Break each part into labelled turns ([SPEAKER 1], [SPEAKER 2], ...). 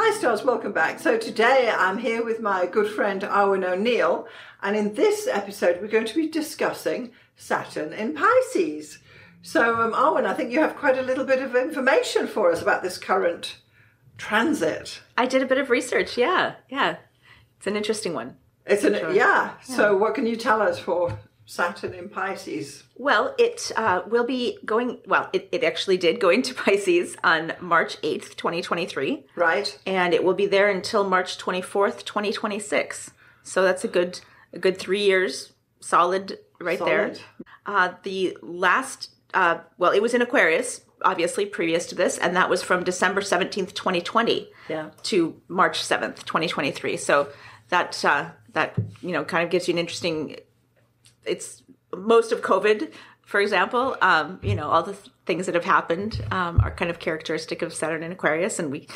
[SPEAKER 1] Hi Stars, welcome back. So today I'm here with my good friend Arwynne O'Neill, and in this episode we're going to be discussing Saturn in Pisces. So Arwynne, I think you have quite a little bit of information for us about this current transit.
[SPEAKER 2] I did a bit of research, yeah. It's an interesting one.
[SPEAKER 1] So what can you tell us for Saturn in Pisces?
[SPEAKER 2] Well, it will be going, it actually did go into Pisces on March 8th, 2023.
[SPEAKER 1] Right.
[SPEAKER 2] And it will be there until March 24th, 2026. So that's a good 3 years, solid right there. The last, it was in Aquarius, obviously, previous to this, and that was from December 17th, 2020 to March 7th, 2023. So that kind of gives you an interesting... It's most of COVID, for example, all the things that have happened are kind of characteristic of Saturn in Aquarius, and we,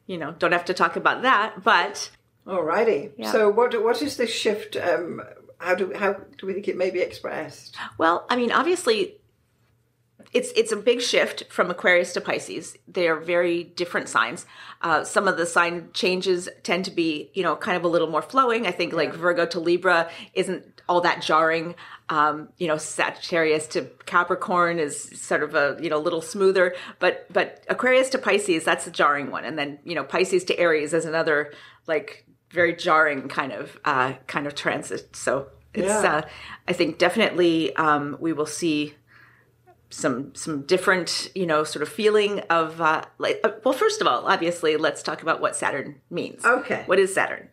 [SPEAKER 2] don't have to talk about that, but...
[SPEAKER 1] Alrighty. Yeah. So what is this shift? How do we think it may be expressed?
[SPEAKER 2] Well, I mean, obviously, it's a big shift from Aquarius to Pisces. They are very different signs. Some of the sign changes tend to be, kind of a little more flowing. I think like Virgo to Libra isn't all that jarring. Sagittarius to Capricorn is sort of a, little smoother, but Aquarius to Pisces, that's a jarring one. And then, Pisces to Aries is another like very jarring kind of transit. So it's, I think definitely, we will see some different, sort of feeling of, first of all, obviously, let's talk about what Saturn means.
[SPEAKER 1] Okay.
[SPEAKER 2] What is Saturn?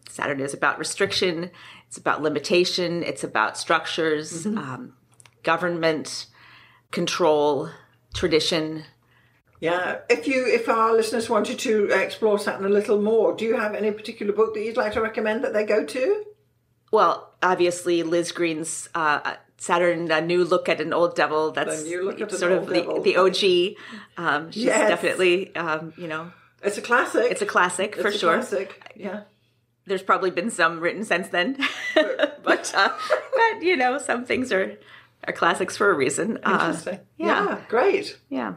[SPEAKER 2] Saturn is about restriction. It's about limitation. It's about structures, government, control, tradition.
[SPEAKER 1] Yeah. If our listeners wanted to explore Saturn a little more, do you have any particular book that you'd like to recommend that they go to?
[SPEAKER 2] Well, obviously, Liz Green's Saturn, A New Look at an Old Devil. That's sort of the OG. She's definitely,
[SPEAKER 1] It's a classic.
[SPEAKER 2] It's a classic, for sure.
[SPEAKER 1] Classic, yeah.
[SPEAKER 2] There's probably been some written since then, but some things are classics for a reason.
[SPEAKER 1] Interesting. Great.
[SPEAKER 2] Yeah.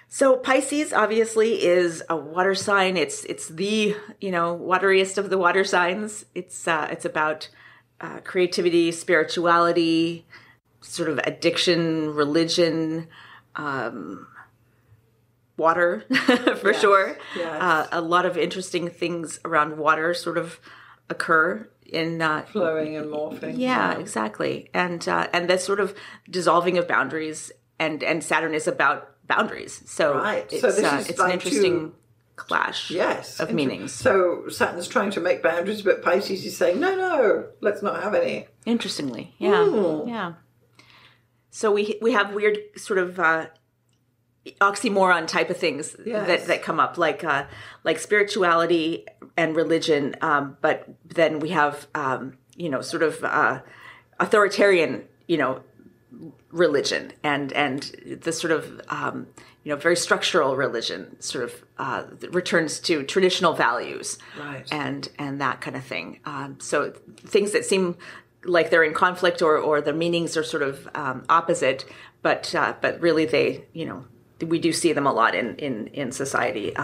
[SPEAKER 2] So Pisces obviously is a water sign. It's the wateriest of the water signs. It's about creativity, spirituality, sort of addiction, religion. Water, for sure.
[SPEAKER 1] Yes.
[SPEAKER 2] A lot of interesting things around water sort of occur in
[SPEAKER 1] flowing and morphing.
[SPEAKER 2] Yeah, exactly. And the sort of dissolving of boundaries, and Saturn is about boundaries. So it's an interesting clash of meanings.
[SPEAKER 1] So Saturn's trying to make boundaries, but Pisces is saying, no, let's not have any.
[SPEAKER 2] Interestingly, yeah. So we have weird sort of oxymoron type of things that come up, like spirituality and religion, but then we have sort of authoritarian religion and the sort of very structural religion sort of returns to traditional values,
[SPEAKER 1] right,
[SPEAKER 2] and that kind of thing. So things that seem like they're in conflict or the meanings are sort of opposite, but really they we do see them a lot in society.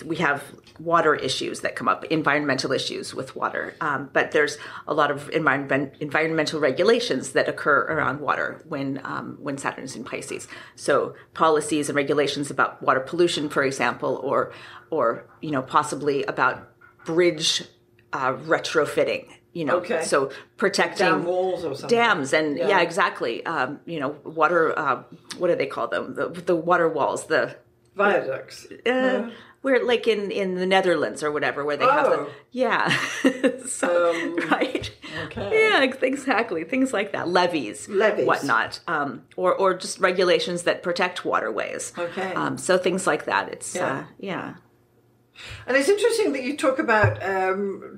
[SPEAKER 2] We have water issues that come up, environmental issues with water, but there's a lot of environmental regulations that occur around water when Saturn is in Pisces. So policies and regulations about water pollution, for example, or possibly about bridge retrofitting. So protecting
[SPEAKER 1] dam walls or something.
[SPEAKER 2] Dams and exactly. Water. What do they call them? The water walls. The
[SPEAKER 1] viaducts.
[SPEAKER 2] Where like in the Netherlands or whatever, where they have right.
[SPEAKER 1] Okay.
[SPEAKER 2] Yeah, exactly. Things like that. Levees, whatnot, or just regulations that protect waterways.
[SPEAKER 1] Okay.
[SPEAKER 2] So things like that. It's
[SPEAKER 1] And it's interesting that you talk about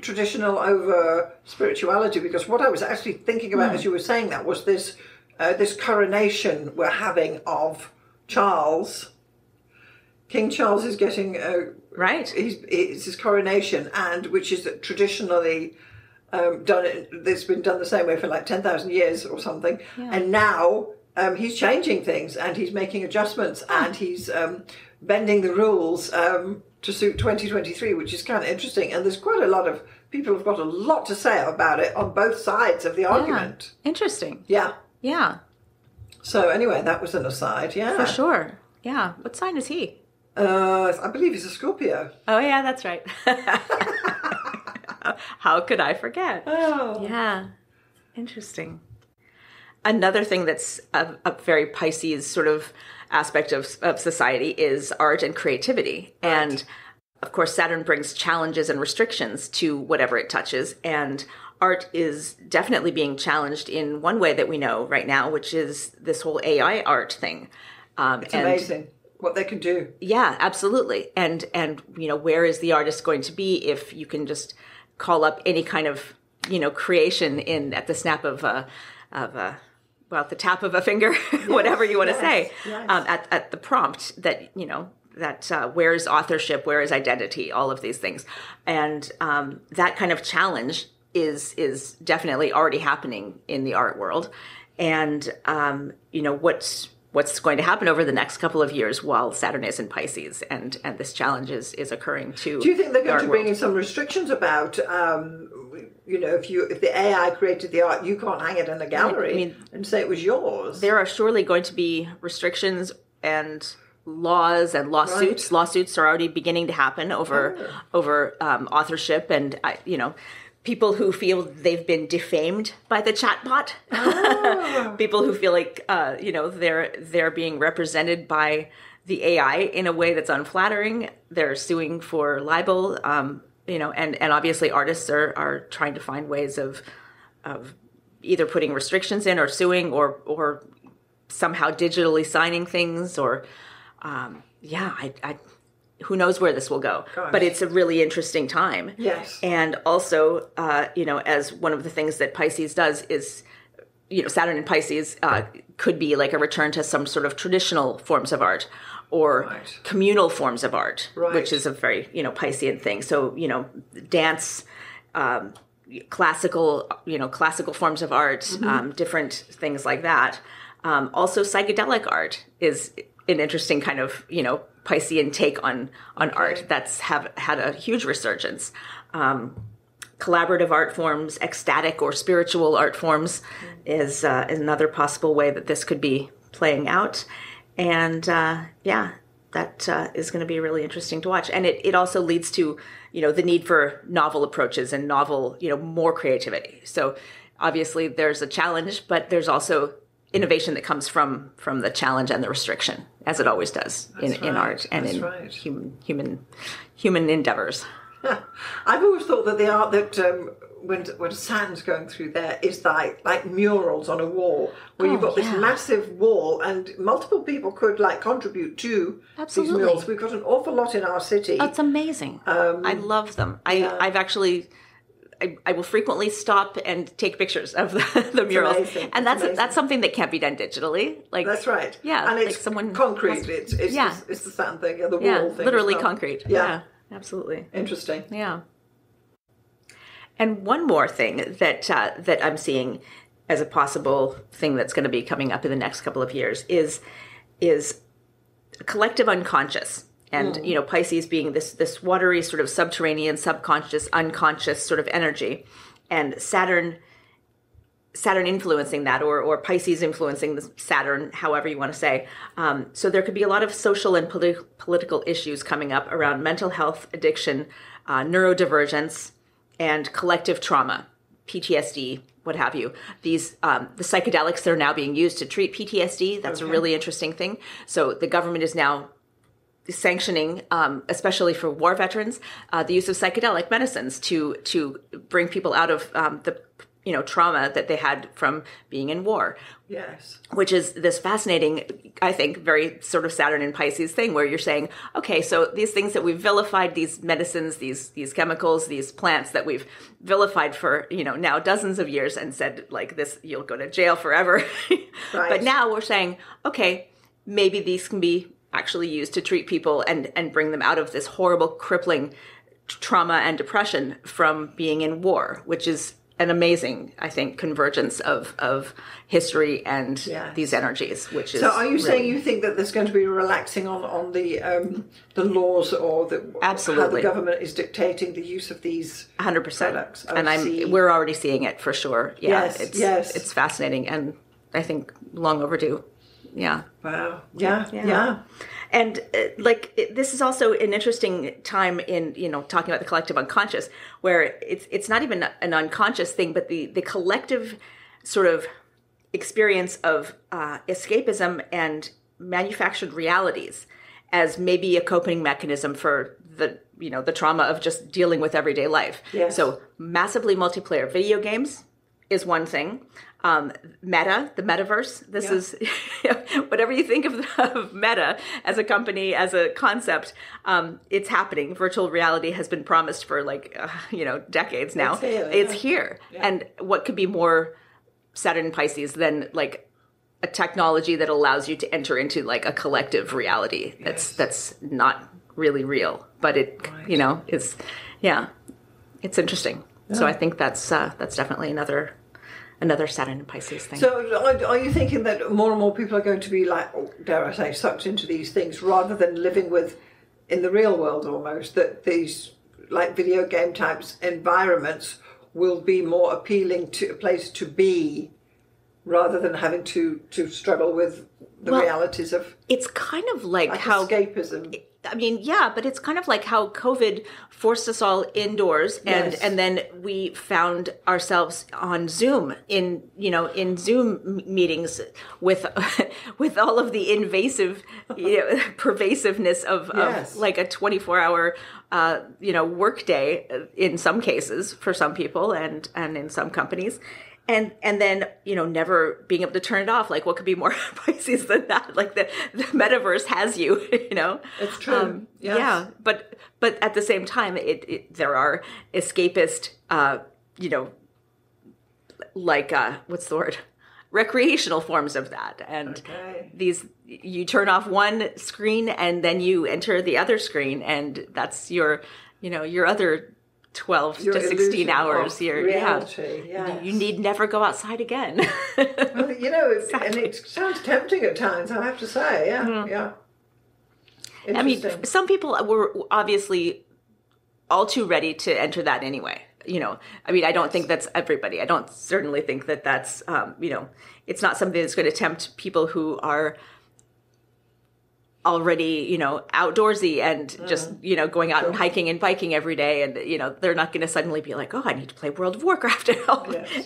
[SPEAKER 1] traditional over spirituality, because what I was actually thinking about as you were saying that was this coronation we're having of Charles. King Charles is getting
[SPEAKER 2] right.
[SPEAKER 1] It's his coronation, and which is traditionally done. It's been done the same way for like 10,000 years or something, and now he's changing things and he's making adjustments and he's bending the rules to suit 2023, which is kind of interesting. And there's quite a lot of people have got a lot to say about it on both sides of the argument.
[SPEAKER 2] Interesting.
[SPEAKER 1] Yeah.
[SPEAKER 2] Yeah.
[SPEAKER 1] So anyway, that was an aside. Yeah.
[SPEAKER 2] For sure. Yeah. What sign is he?
[SPEAKER 1] I believe he's a Scorpio.
[SPEAKER 2] Oh, yeah, that's right. How could I forget?
[SPEAKER 1] Oh.
[SPEAKER 2] Yeah. Interesting. Another thing that's a very Pisces sort of aspect of society is art and creativity. Right. And of course, Saturn brings challenges and restrictions to whatever it touches. And art is definitely being challenged in one way that we know right now, which is this whole AI art thing.
[SPEAKER 1] It's amazing what they can do.
[SPEAKER 2] Yeah, absolutely. And where is the artist going to be if you can just call up any kind of, creation at the snap of the tap of a finger, yes, whatever you want to say, yes. At the prompt that, where is authorship, where is identity, all of these things. And that kind of challenge is definitely already happening in the art world. And, what's going to happen over the next couple of years while Saturn is in Pisces and this challenge is occurring too.
[SPEAKER 1] Do you think they're going to bring in some restrictions about, if the AI created the art, you can't hang it in a gallery and say it was yours?
[SPEAKER 2] There are surely going to be restrictions and laws and lawsuits. Right. Lawsuits are already beginning to happen over authorship and, people who feel they've been defamed by the chatbot. Oh. People who feel like, they're being represented by the AI in a way that's unflattering. They're suing for libel, and obviously artists are trying to find ways of either putting restrictions in or suing or somehow digitally signing things or, who knows where this will go. Gosh. But it's a really interesting time.
[SPEAKER 1] Yes.
[SPEAKER 2] And also, as one of the things that Pisces does is, Saturn in Pisces could be like a return to some sort of traditional forms of art or right. communal forms of art, right. which is a very, Piscean thing. So, dance, classical forms of art, mm-hmm. Different things like that. Also, psychedelic art is an interesting kind of, Piscean take on art that's had a huge resurgence. Collaborative art forms, ecstatic or spiritual art forms is another possible way that this could be playing out. And that is going to be really interesting to watch. And it also leads to, the need for novel approaches and novel, more creativity. So obviously there's a challenge, but there's also innovation that comes from the challenge and the restriction, as it always does in art and in right. human endeavors.
[SPEAKER 1] Yeah. I've always thought that the art that when Saturn's going through there is like murals on a wall, where you've got this massive wall and multiple people could contribute to
[SPEAKER 2] Absolutely.
[SPEAKER 1] These murals. We've got an awful lot in our city.
[SPEAKER 2] Oh, it's amazing. I love them. I've actually. I will frequently stop and take pictures of the murals, amazing. And that's something that can't be done digitally.
[SPEAKER 1] That's right.
[SPEAKER 2] Yeah,
[SPEAKER 1] and it's concrete. It's the Saturn thing, the wall thing.
[SPEAKER 2] Literally concrete. Yeah, absolutely.
[SPEAKER 1] Interesting.
[SPEAKER 2] Yeah. And one more thing that I'm seeing as a possible thing that's going to be coming up in the next couple of years is a collective unconscious. And, Pisces being this watery sort of subterranean, subconscious, unconscious sort of energy. And Saturn influencing that or Pisces influencing the Saturn, however you want to say. So there could be a lot of social and political issues coming up around mental health, addiction, neurodivergence, and collective trauma, PTSD, what have you. These the psychedelics that are now being used to treat PTSD, that's a really interesting thing. So the government is now sanctioning, especially for war veterans, the use of psychedelic medicines to bring people out of the trauma that they had from being in war.
[SPEAKER 1] Yes.
[SPEAKER 2] Which is this fascinating, I think, very sort of Saturn and Pisces thing where you're saying, okay, so these things that we've vilified, these medicines, these chemicals, these plants that we've vilified for, now dozens of years and said this, you'll go to jail forever. Right. But now we're saying, okay, maybe these can be actually used to treat people and bring them out of this horrible, crippling trauma and depression from being in war, which is an amazing, I think, convergence of history and these energies, which is.
[SPEAKER 1] So, are you saying you think that there's going to be a relaxing on the laws or
[SPEAKER 2] absolutely
[SPEAKER 1] how the government is dictating the use of these
[SPEAKER 2] 100%.
[SPEAKER 1] products?
[SPEAKER 2] And we're already seeing it for sure. Yeah,
[SPEAKER 1] yes,
[SPEAKER 2] it's fascinating, and I think long overdue. Yeah.
[SPEAKER 1] Wow. Yeah.
[SPEAKER 2] And this is also an interesting time in, talking about the collective unconscious, where it's not even an unconscious thing, but the collective sort of experience of escapism and manufactured realities as maybe a coping mechanism for the trauma of just dealing with everyday life.
[SPEAKER 1] Yes.
[SPEAKER 2] So massively multiplayer video games is one thing. Meta, the metaverse. This is whatever you think of Meta as a company, as a concept. It's happening. Virtual reality has been promised for decades now. It's here. Yeah. And what could be more Saturn and Pisces than like a technology that allows you to enter into like a collective reality that's not really real, but it is it's interesting. Yeah. So I think that's definitely another Saturn and Pisces thing.
[SPEAKER 1] So are you thinking that more and more people are going to be like, dare I say, sucked into these things rather than living in the real world almost, that these like video game types environments will be more appealing to a place to be rather than having to struggle with the realities of...
[SPEAKER 2] It's kind of like how...
[SPEAKER 1] escapism.
[SPEAKER 2] I mean, yeah, but it's kind of like how COVID forced us all indoors, and then we found ourselves on Zoom in Zoom meetings with all of the invasive pervasive of like a 24-hour work day in some cases for some people and in some companies. And then, never being able to turn it off. Like, what could be more Pisces than that? Like, the metaverse has you,
[SPEAKER 1] It's true. Yes.
[SPEAKER 2] Yeah. But at the same time, there are escapist, what's the word? Recreational forms of that. And you turn off one screen and then you enter the other screen. And that's your other 12 to 16 hours.
[SPEAKER 1] Reality,
[SPEAKER 2] you need never go outside again.
[SPEAKER 1] Well, and it sounds tempting at times, I have to say. Yeah.
[SPEAKER 2] I mean, some people were obviously all too ready to enter that anyway. I mean, I don't think that's everybody. I don't certainly think that that's, it's not something that's going to tempt people who are already, outdoorsy and just, going out and hiking and biking every day. And, they're not going to suddenly be like, oh, I need to play World of Warcraft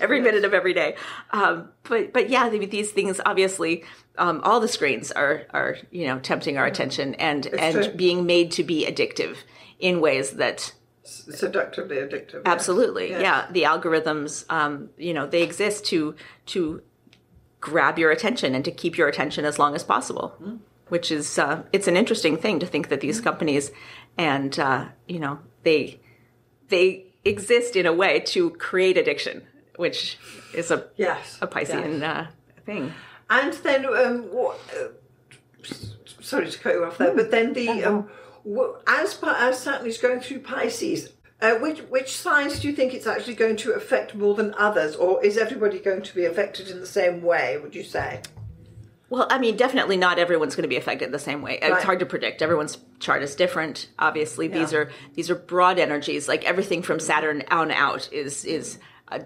[SPEAKER 2] every minute of every day. But yeah, these things, obviously, all the screens are tempting our attention and being made to be addictive in ways that...
[SPEAKER 1] Seductively addictive.
[SPEAKER 2] Absolutely. Yes. Yeah. The algorithms, they exist to grab your attention and to keep your attention as long as possible. Which is, it's an interesting thing to think that these companies and, they exist in a way to create addiction, which is a Piscean thing.
[SPEAKER 1] And then, sorry to cut you off there, but then as Saturn is going through Pisces, which signs do you think it's actually going to affect more than others, or is everybody going to be affected in the same way, would you say?
[SPEAKER 2] Well, I mean, definitely not everyone's going to be affected the same way. Right. It's hard to predict. Everyone's chart is different. Obviously, these are broad energies. Like everything from Saturn on out is a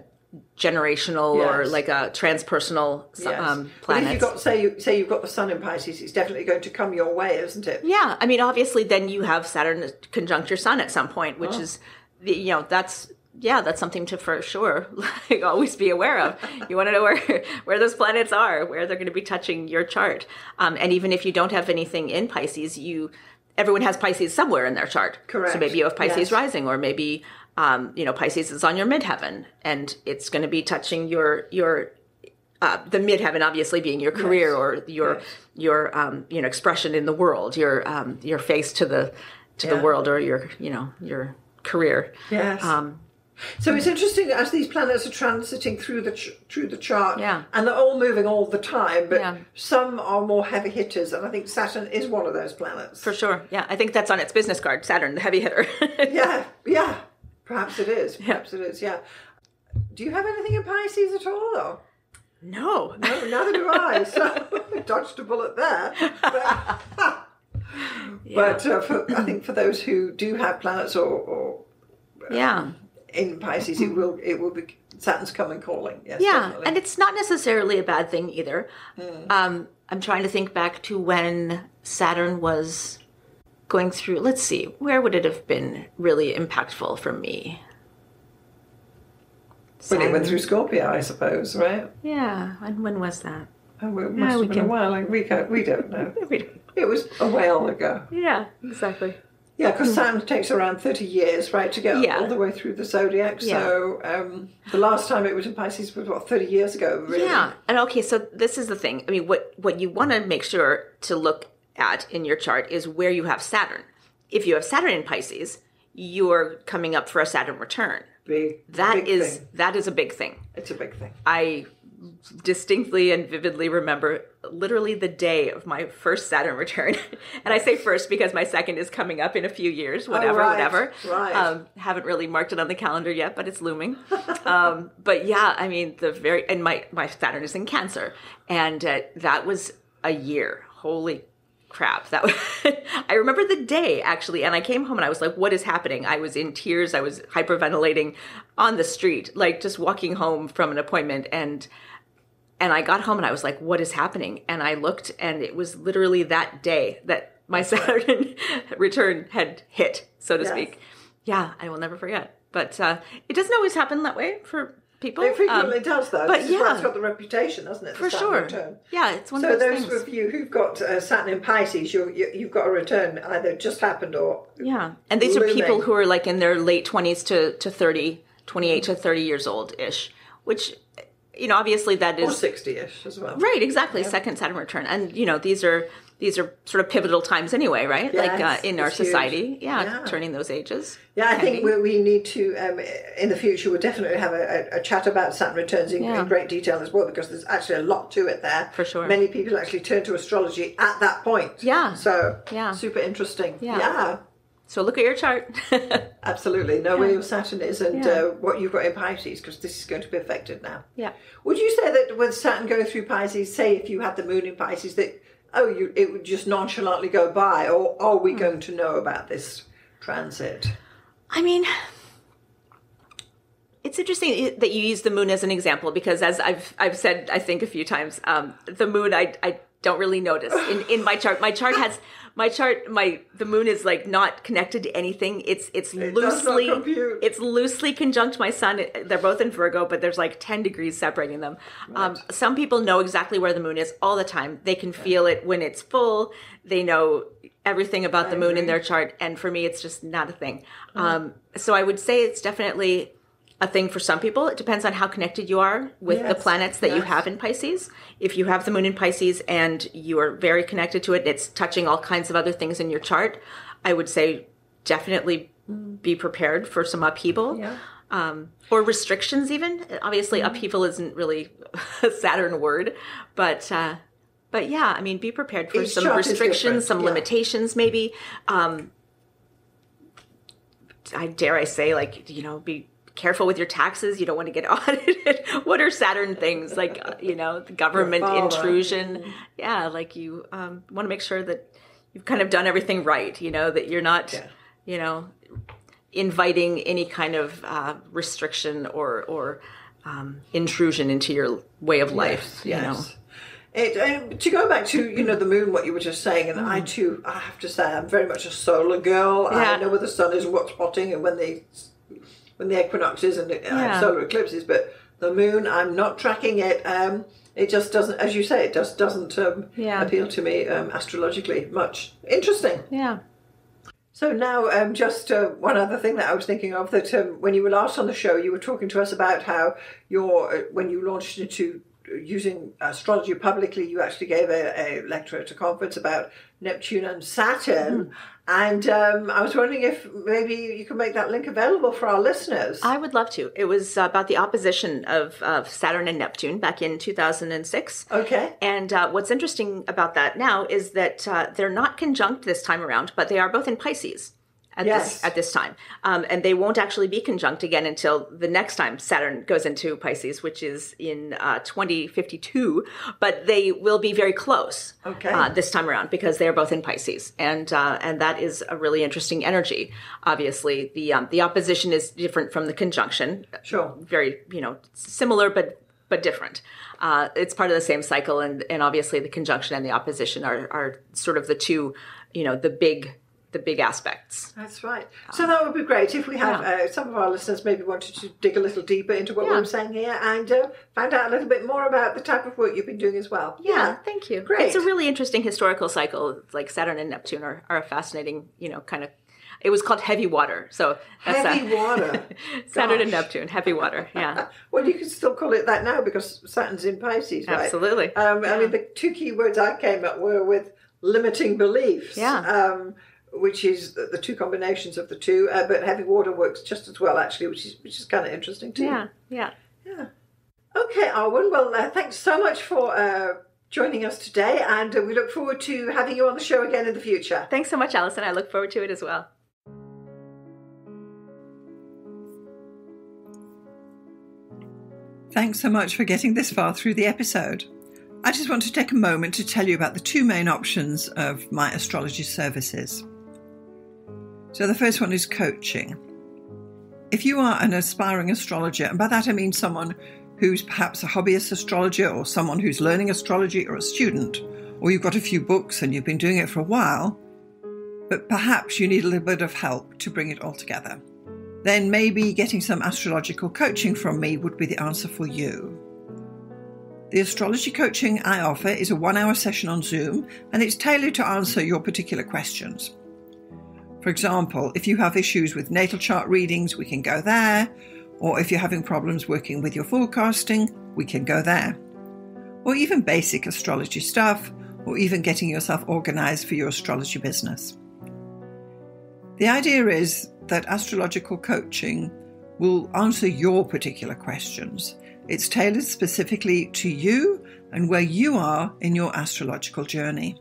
[SPEAKER 2] generational or like a transpersonal planet.
[SPEAKER 1] But if you've got, say you've got the Sun in Pisces, it's definitely going to come your way, isn't it?
[SPEAKER 2] Yeah, I mean, obviously, then you have Saturn conjunct your Sun at some point, which is, that's something to for sure always be aware of. You want to know where those planets are, where they're going to be touching your chart. And even if you don't have anything in Pisces, everyone has Pisces somewhere in their chart.
[SPEAKER 1] Correct.
[SPEAKER 2] So maybe you have Pisces rising, or maybe Pisces is on your midheaven, and it's going to be touching your the midheaven, obviously being your career or your expression in the world, your face to the world, or your career.
[SPEAKER 1] Yes. So it's interesting as these planets are transiting through the chart, and they're all moving all the time, but some are more heavy hitters, and I think Saturn is one of those planets.
[SPEAKER 2] For sure, yeah. I think that's on its business card, Saturn, the heavy hitter.
[SPEAKER 1] yeah. Perhaps it is. Perhaps it is, yeah. Do you have anything in Pisces at all, though?
[SPEAKER 2] No.
[SPEAKER 1] No, neither do I. So I dodged a bullet there. But, I think for those who do have planets or in Pisces, it will be Saturn's coming calling. Yes, definitely.
[SPEAKER 2] And it's not necessarily a bad thing either. I'm trying to think back to when Saturn was going through. Let's see, where would it have been really impactful for me?
[SPEAKER 1] When it went through Scorpio, I suppose, right?
[SPEAKER 2] Yeah. And when was that?
[SPEAKER 1] Oh, it must have been a while. We don't know. It was a while ago.
[SPEAKER 2] Yeah, exactly.
[SPEAKER 1] Yeah, because Saturn takes around 30 years, right, to get all the way through the zodiac. Yeah. So the last time it was in Pisces was, 30 years ago, really?
[SPEAKER 2] Yeah. And okay, so this is the thing. I mean, what you want to make sure to look at in your chart is where you have Saturn. If you have Saturn in Pisces, you're coming up for a Saturn return. That is a big thing.
[SPEAKER 1] It's a big thing.
[SPEAKER 2] I distinctly and vividly remember literally the day of my first Saturn return. And I say first because my second is coming up in a few years, whatever.
[SPEAKER 1] Right.
[SPEAKER 2] Haven't really marked it on the calendar yet, but it's looming. But yeah, I mean, my Saturn is in Cancer. And that was a year. Holy crap. That was, I remember the day actually, and I came home and I was like, what is happening? I was in tears. I was hyperventilating on the street, like just walking home from an appointment, and I got home and I was like, what is happening? And I looked, and it was literally that day that my Saturn return had hit, so to speak. Yeah, I will never forget. But it doesn't always happen that way for people.
[SPEAKER 1] It frequently does, though.
[SPEAKER 2] But
[SPEAKER 1] this is why it's got the reputation, hasn't it?
[SPEAKER 2] For sure.
[SPEAKER 1] Return.
[SPEAKER 2] Yeah, it's one of those things.
[SPEAKER 1] So those of you who've got Saturn in Pisces, you've got a return either just happened or
[SPEAKER 2] and these
[SPEAKER 1] looming.
[SPEAKER 2] are people who are like in their late 20s to 30, 28 to 30 years old-ish, which, you know, obviously that is...
[SPEAKER 1] Or 60-ish as well.
[SPEAKER 2] Right, exactly. Yeah. Second Saturn return. And, you know, these are sort of pivotal times anyway, right?
[SPEAKER 1] Yes,
[SPEAKER 2] like in our society.
[SPEAKER 1] Yeah,
[SPEAKER 2] turning those ages.
[SPEAKER 1] Yeah, I think we need to, in the future, we'll definitely have a chat about Saturn returns in great detail as well, because there's actually a lot to it there.
[SPEAKER 2] For sure.
[SPEAKER 1] Many people actually turn to astrology at that point.
[SPEAKER 2] Yeah.
[SPEAKER 1] So, super interesting.
[SPEAKER 2] Yeah. So look at your chart.
[SPEAKER 1] Absolutely. Know where your Saturn is and what you've got in Pisces, because this is going to be affected now.
[SPEAKER 2] Yeah.
[SPEAKER 1] Would you say that with Saturn going through Pisces, say if you had the moon in Pisces, that it would just nonchalantly go by, or are we going to know about this transit?
[SPEAKER 2] I mean, it's interesting that you use the moon as an example, because as I've said, I think a few times, the moon I don't really notice in my chart. The moon is like not connected to anything. It's loosely conjunct my sun. They're both in Virgo, but there's like 10 degrees separating them. Right. Some people know exactly where the moon is all the time. They can feel it when it's full. They know everything about the moon in their chart. And for me, it's just not a thing. So I would say it's definitely a thing for some people. It depends on how connected you are with the planets that you have in Pisces. If you have the moon in Pisces and you are very connected to it, it's touching all kinds of other things in your chart, I would say definitely be prepared for some upheaval. Yeah. Or restrictions even. Obviously, upheaval isn't really a Saturn word, but yeah, I mean, be prepared for some restrictions, some limitations maybe. I say, like, you know, be careful with your taxes. You don't want to get audited. What are Saturn things? Like, you know, the government intrusion. Yeah, like you want to make sure that you've kind of done everything right, you know, that you're not, you know, inviting any kind of restriction or intrusion into your way of life, you know.
[SPEAKER 1] To go back to, you know, the moon, what you were just saying, and I have to say, I'm very much a solar girl. I know where the sun is and what's spotting and when the equinoxes and solar eclipses, but the moon, I'm not tracking it. It just doesn't, as you say, it just doesn't appeal to me astrologically much. Interesting.
[SPEAKER 2] Yeah.
[SPEAKER 1] So now, just one other thing that I was thinking of, that when you were last on the show, you were talking to us about how when you launched into using astrology publicly, you actually gave a lecture at a conference about Neptune and Saturn. And I was wondering if maybe you could make that link available for our listeners.
[SPEAKER 2] I would love to. It was about the opposition of Saturn and Neptune back in 2006.
[SPEAKER 1] Okay.
[SPEAKER 2] And what's interesting about that now is that they're not conjunct this time around, but they are both in Pisces. at
[SPEAKER 1] Yes.
[SPEAKER 2] this time. And they won't actually be conjunct again until the next time Saturn goes into Pisces, which is in 2052. But they will be very close this time around because they are both in Pisces. And that is a really interesting energy. Obviously, the opposition is different from the conjunction.
[SPEAKER 1] Sure.
[SPEAKER 2] Very, similar, but different. It's part of the same cycle. And obviously the conjunction and the opposition are sort of the two, the big aspects.
[SPEAKER 1] That's right. So that would be great if we have some of our listeners maybe wanted to dig a little deeper into what we're saying here and find out a little bit more about the type of work you've been doing as well.
[SPEAKER 2] Yeah, thank you.
[SPEAKER 1] Great.
[SPEAKER 2] It's a really interesting historical cycle. Like Saturn and Neptune are a fascinating, kind of, it was called heavy water. So that's
[SPEAKER 1] heavy water.
[SPEAKER 2] Saturn and Neptune, heavy water. Yeah.
[SPEAKER 1] Well, you can still call it that now because Saturn's in Pisces, right?
[SPEAKER 2] Absolutely.
[SPEAKER 1] I mean, the two key words I came up were with limiting beliefs.
[SPEAKER 2] Yeah.
[SPEAKER 1] Which is the two combinations of the two, but heavy water works just as well, actually, which is kind of interesting too.
[SPEAKER 2] Yeah.
[SPEAKER 1] Okay, Arwynne. Well, thanks so much for joining us today, and we look forward to having you on the show again in the future.
[SPEAKER 2] Thanks so much, Alison. I look forward to it as well.
[SPEAKER 1] Thanks so much for getting this far through the episode. I just want to take a moment to tell you about the two main options of my astrology services. So the first one is coaching. If you are an aspiring astrologer, and by that I mean someone who's perhaps a hobbyist astrologer or someone who's learning astrology or a student, or you've got a few books and you've been doing it for a while, but perhaps you need a little bit of help to bring it all together, then maybe getting some astrological coaching from me would be the answer for you. The astrology coaching I offer is a 1-hour session on Zoom, and it's tailored to answer your particular questions. For example, if you have issues with natal chart readings, we can go there. Or if you're having problems working with your forecasting, we can go there. Or even basic astrology stuff, or even getting yourself organized for your astrology business. The idea is that astrological coaching will answer your particular questions. It's tailored specifically to you and where you are in your astrological journey.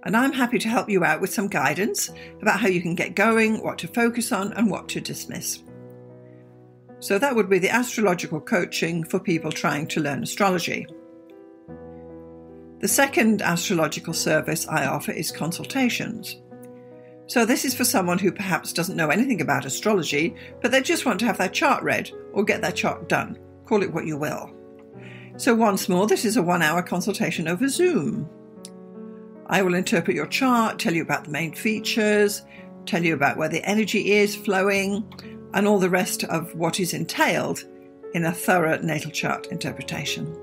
[SPEAKER 1] And I'm happy to help you out with some guidance about how you can get going, what to focus on, and what to dismiss. So that would be the astrological coaching for people trying to learn astrology. The second astrological service I offer is consultations. So this is for someone who perhaps doesn't know anything about astrology, but they just want to have their chart read or get their chart done. Call it what you will. So once more, this is a 1-hour consultation over Zoom. I will interpret your chart, tell you about the main features, tell you about where the energy is flowing, and all the rest of what is entailed in a thorough natal chart interpretation.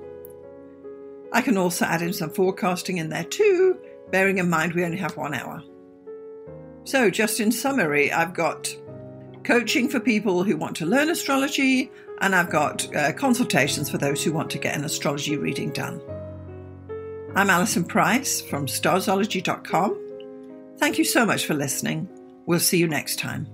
[SPEAKER 1] I can also add in some forecasting in there too, bearing in mind we only have 1 hour. So just in summary, I've got coaching for people who want to learn astrology, and I've got consultations for those who want to get an astrology reading done. I'm Alison Price from Starzology.com. Thank you so much for listening. We'll see you next time.